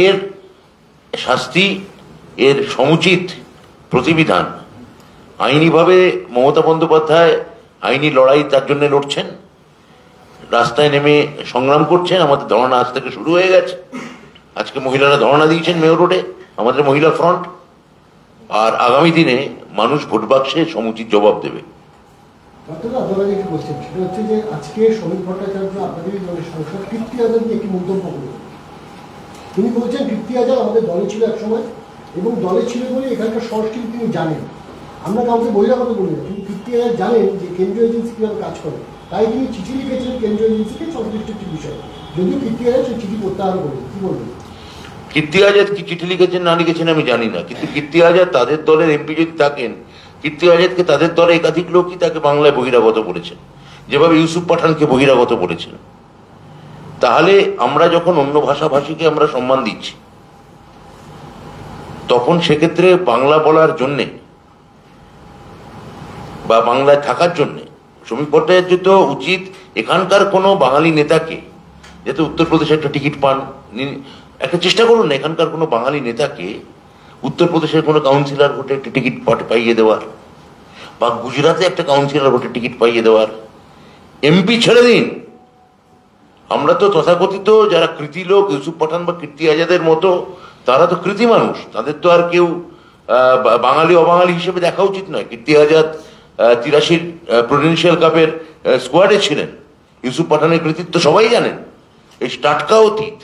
এর শাস্তি, এর সমুচিত প্রতিবিধান আইনিভাবে মমতা বন্দ্যোপাধ্যায় আইনি লড়াই তার জন্য লড়ছেন, রাস্তায় নেমে সংগ্রাম করছেন। আমাদের ধর্ণা আজ থেকে শুরু হয়ে গেছে, আজকে মহিলারা ধর্ণা দিয়েছেন মেয়র রোডে, আমাদের মহিলা ফ্রন্ট। আর আগামী দিনে মানুষ ভোট বাক্সে সমুচিত জবাব দেবে। সেটা হচ্ছে যে আজকে শ্রমিক ভট্টাচার্য আপনাদের দলের সাংসদ কীর্তি আজাদ নিয়ে একটি মন্তব্য করলেন। তিনি বলছেন কীর্তি আজাদ আমাদের দলে ছিল এক সময় এবং দলে ছিল বলে এখানকার সংস্কৃতি তিনি জানেন। আমরা কাউকে বহিরাগত বলি না, কিন্তু কীর্তি আজাদ জানেন যে কেন্দ্রীয় এজেন্সি কীভাবে কাজ করে, তাই তিনি চিঠি লিখেছিলেন কেন্দ্রীয় এজেন্সিকে সংশ্লিষ্ট একটি বিষয়। যদিও কীর্তি আজাদ সেই চিঠি প্রত্যাহার করলেন, কি বলবেন? কীর্তি আজাদ কি চিঠি লিখেছেন না লিখেছেন আমি জানি না, কিন্তু কীর্তি আজাদ তাদের দলের এমপি যদি থাকেন, কীর্তি আজাদকে তাদের দলে একাধিক লোকই তাকে বাংলায় বহিরাগত করেছেন। যেভাবে ইউসুফ পাঠানকে বহিরাগত বলেছেন, তাহলে আমরা যখন অন্য ভাষাভাষীকে আমরা সম্মান দিচ্ছি, তখন সেক্ষেত্রে বাংলা বলার জন্যে বা বাংলায় থাকার জন্যে শ্রমিক ভট্টাচার্য তো উচিত এখানকার কোনো বাঙালি নেতাকে, যাতে উত্তরপ্রদেশে একটা টিকিট পান, একটা চেষ্টা করুন না এখানকার কোনো বাঙালি নেতাকে উত্তরপ্রদেশের কোনো কাউন্সিলর ভোটে একটা টিকিট পাইয়ে দেওয়ার, বা গুজরাটে একটা কাউন্সিলর ভোটে টিকিট পাইয়ে দেওয়ার। এমপি ছেড়ে দিন, আমরা তো তথাকথিত যারা কৃতি লোক, ইউসুফ পাঠান বা কীর্তি আজাদের মতো, তারা তো কৃতি মানুষ, তাদের তো আর কেউ বাঙালি অবাঙালি হিসেবে দেখা উচিত নয়। কীর্তি আজাদ 83 প্রেসিডেন্সিয়াল কাপের স্কোয়াডে ছিলেন, ইউসুফ পাঠানের কৃতিত্ব সবাই জানেন, এই টাটকা অতীত।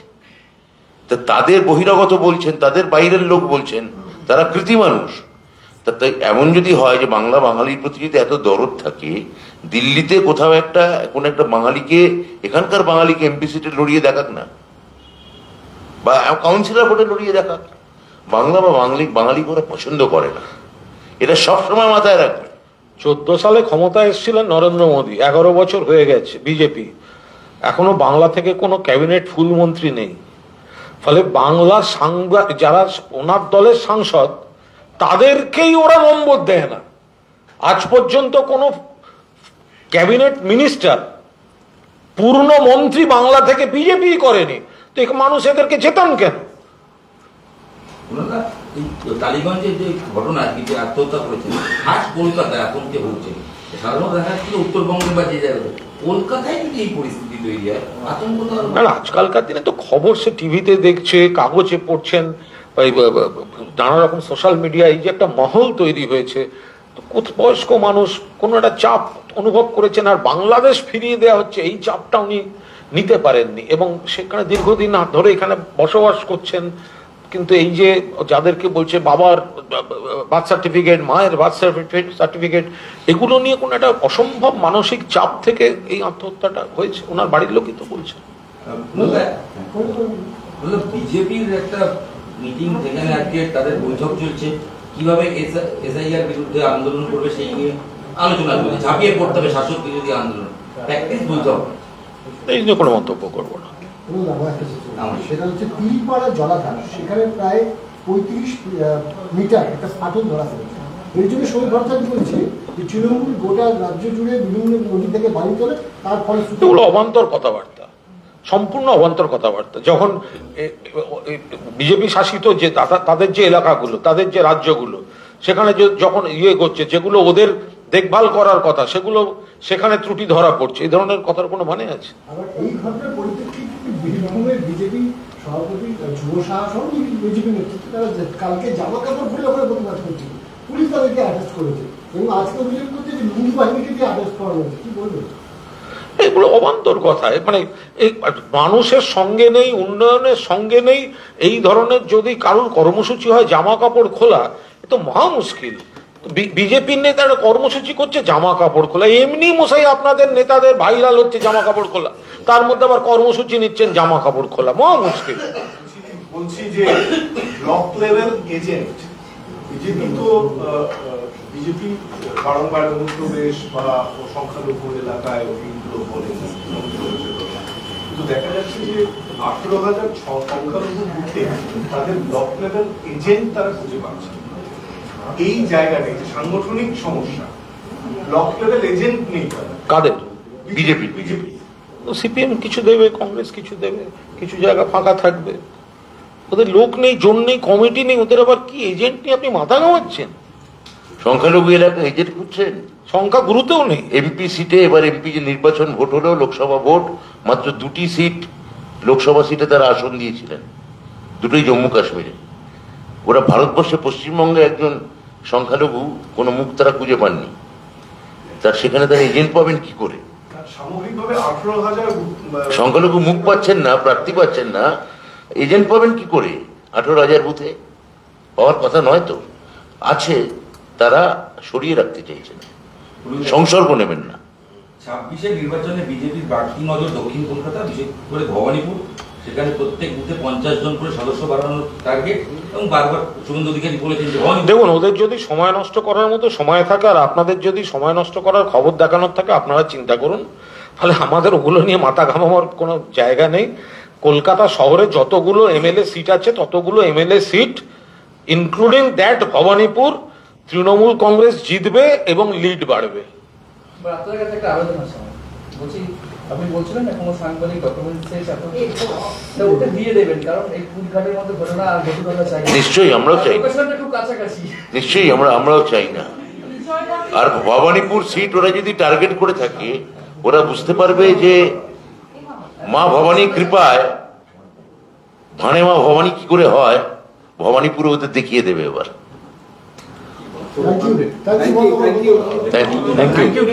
তাদের বহিরাগত বলছেন, তাদের বাইরের লোক বলছেন, তারা কৃতি মানুষ। তাই এমন যদি হয় যে বাংলা বাঙালির প্রতি যদি এত দরদ থাকে, দিল্লিতে কোথাও কোন একটা বাঙালিকে, এখানকার বাঙালিকে এমপি সিটে লড়িয়ে দেখাক না, বা কাউন্সিলর ভোটে লড়িয়ে দেখাক। বাংলা বা বাঙালি ওরা পছন্দ করে না, এটা সবসময় মাথায় রাখবে। 14 সালে ক্ষমতায় এসেছিলেন নরেন্দ্র মোদী, 11 বছর হয়ে গেছে বিজেপি, এখনো বাংলা থেকে কোনো ক্যাবিনেট ফুল মন্ত্রী নেই। ফলে বাংলা যারা ওনার দলের সাংসদ, তাদেরকেই ওরা নম্বর দেয় না। আজ পর্যন্ত কোনো ক্যাবিনেট মিনিস্টার, পূর্ণ মন্ত্রী বাংলা থেকে বিজেপি করেনি। তো মানুষ এদেরকে জেতান কেন? টালিগঞ্জের যে ঘটনা, যে আত্মহত্যা করেছেন, আজ কলকাতায় আতঙ্কে ভুগছে। সাধারণত দেখা যাচ্ছে উত্তরবঙ্গে বা যে জায়গায়, কলকাতায় যদি এই পরিস্থিতি তৈরি হয়, আতঙ্ক তো আজকালকার দিনে তো খবর সে টিভিতে দেখছে, কাগজে পড়ছেন, নানা রকম সোশ্যাল মিডিয়া, এই যে একটা মহল তৈরি হয়েছে, বয়স্ক মানুষ কোনো একটা চাপ অনুভব করেছেন, আর বাংলাদেশ ফিরিয়ে দেওয়া হচ্ছে, এই চাপটা উনি নিতে পারেননি, এবং সেখানে দীর্ঘদিন ধরে এখানে বসবাস করছেন। কিন্তু এই যে যাদেরকে বলছে বাবার বার্থ সার্টিফিকেট, মায়ের বার্থ সার্টিফিকেট, এগুলো নিয়ে কোনো একটা অসম্ভব মানসিক চাপ থেকে এই আত্মহত্যাটা হয়েছে, ওনার বাড়ির লোকই তো বলছেন। বিজেপির একটা মিটিং, যেখানে আজকে তাদের বৈঠক চলছে, কিভাবে এসআইআর বিরুদ্ধে আন্দোলন করবে সেই নিয়ে আলোচনা চলছে, ঝাঁপিয়ে পড়তে হবে শাসক বিরোধী আন্দোলন, প্র্যাকটিস বৈঠক। এই নিয়ে কোনো মন্তব্য করবো না। সেটা হচ্ছে তিলপাড়া জলাধার, সেখানে প্রায় 35 মিটার একটা ফাটল ধরা পড়েছে। এর জন্য শ্রমিক ভট্টাচার্য বলছে যে তৃণমূল গোটা রাজ্য জুড়ে বিভিন্ন নদী থেকে বাড়ি তোলে, তার ফলে এগুলো অবান্তর কথাবার্তা, সম্পূর্ণ অবান্তর কথাবার্তা। যখন বিজেপি শাসিত যে তাদের যে এলাকাগুলো, তাদের যে রাজ্যগুলো, সেখানে যখন করছে, যেগুলো ওদের দেখভাল করার কথা, সেগুলো সেখানে ত্রুটি ধরা পড়ছে, এই ধরনের কথার কোনো মানে আছে? আবার এই ঘটনার পরিপ্রেক্ষিতে বীরভূমের বিজেপি সভাপতি যুব সাহা সহ বিজেপি নেতৃত্বে তারা কালকে জামা কাপড় খুলে ওখানে প্রতিবাদ করছিল, পুলিশ তাদেরকে অ্যারেস্ট করেছে, এবং আজকে অভিযোগ করছে যে লুঙ্গি বাহিনীকে দিয়ে অ্যারেস্ট করা হয়েছে। কি বলবেন? এগুলো অবান্তর কথা। মানে এই মানুষের সঙ্গে নেই, উন্নয়নের সঙ্গে নেই, এই ধরনের যদি কারোর কর্মসূচি হয় জামা কাপড় খোলা, এ তো মহা মুশকিল। বিজেপির নেতারা কর্মসূচি করছে জামা কাপড় খোলা, এমনি মশাই আপনাদের নেতাদের ভাইরাল হচ্ছে জামা কাপড় খোলা, তার মধ্যে আবার কর্মসূচি নিচ্ছেন জামা কাপড় খোলা, মহা মুশকিল। বলছি যে ব্লক লেভেল এজেন্ট বিজেপি, তো বিজেপি বারংবার অনুপ্রবেশ বা সংখ্যালঘু এলাকায় ওইগুলো বলে, কিন্তু দেখা যাচ্ছে যে 18,000 সংখ্যালঘু বুথে তাদের ব্লক লেভেল এজেন্ট তারা খুঁজে পাচ্ছে। এই জায়গাটা যে সাংগঠনিক সমস্যা, ব্লক লেভেল এজেন্ট নেই কাদের? বিজেপি। সিপিএম কিছু দেবে, কংগ্রেস কিছু দেবে, কিছু জায়গা ফাঁকা থাকবে, ওদের লোক নেই, জন নেই, কমিটি নেই, ওদের আবার কি এজেন্ট নিয়ে আপনি মাথা ঘামাচ্ছেন? সংখ্যালঘু এলাকা এজেন্ট খুঁজছেন, সংখ্যা গুরুতেও নেই। এমপি সিটে এবার এমপি যে নির্বাচন ভোট হলো, লোকসভা ভোট, মাত্র 2টি সিট লোকসভা সিটে তারা আসন দিয়েছিলেন, দুটোই জম্মু কাশ্মীরে। ওরা ভারতবর্ষে পশ্চিমবঙ্গে একজন সংখ্যালঘু কোনো মুখ তারা খুঁজে পাননি, তার সেখানে তারা এজেন্ট পাবেন কি করে? সামগ্রিকভাবে 18,000 সংখ্যালঘু মুখ পাচ্ছেন না, প্রার্থী পাচ্ছেন না, এজেন্ট পাবেন কি করে? 18,000 বুথে পাওয়ার কথা নয় তো, আছে, তারা সরিয়ে রাখতে চাইছেন, সংসর্গ নেবেন না। 26-এর নির্বাচনে বিজেপির বাড়তি নজর দক্ষিণ কলকাতা, বিশেষ করে ভবানীপুর, সেখানে প্রত্যেক বুথে 50 জন করে সদস্য বাড়ানোর টার্গেট, এবং বারবার শুভেন্দু অধিকারী বলেছেন যে দেখুন, ওদের যদি সময় নষ্ট করার মতো সময় থাকে আর আপনাদের যদি সময় নষ্ট করার খবর দেখানোর থাকে, আপনারা চিন্তা করুন। ফলে আমাদের ওগুলো নিয়ে মাথা ঘামাবার কোনো জায়গা নেই। কলকাতা শহরে যতগুলো এমএলএ সিট আছে ততগুলো MLA seat including that Bhabanipur Trinamool Congress জিতবে এবং লিড বাড়বে। আপনার কাছে একটা আবেদন আছে, বলছি আপনি বলছিলেন না কোনো সাংবাদিক ডকুমেন্ট শেষ এখন ওটা দিয়ে দেবেন, কারণ এই ফুটঘাটের মধ্যে ঘটনা আর ঘটনা আমরা চাই। নিশ্চয়ই আমরাও চাই, খুব কাছাকাছি, নিশ্চয়ই আমরাও চাই না। আর ভবানীপুর সিট ওরা যদি টার্গেট করে থাকে, ওরা বুঝতে পারবে যে মা ভবানীর কৃপায় ভানে মা ভবানী কি করে হয়, ভবানীপুরে ওদের দেখিয়ে দেবে এবার। Thank you.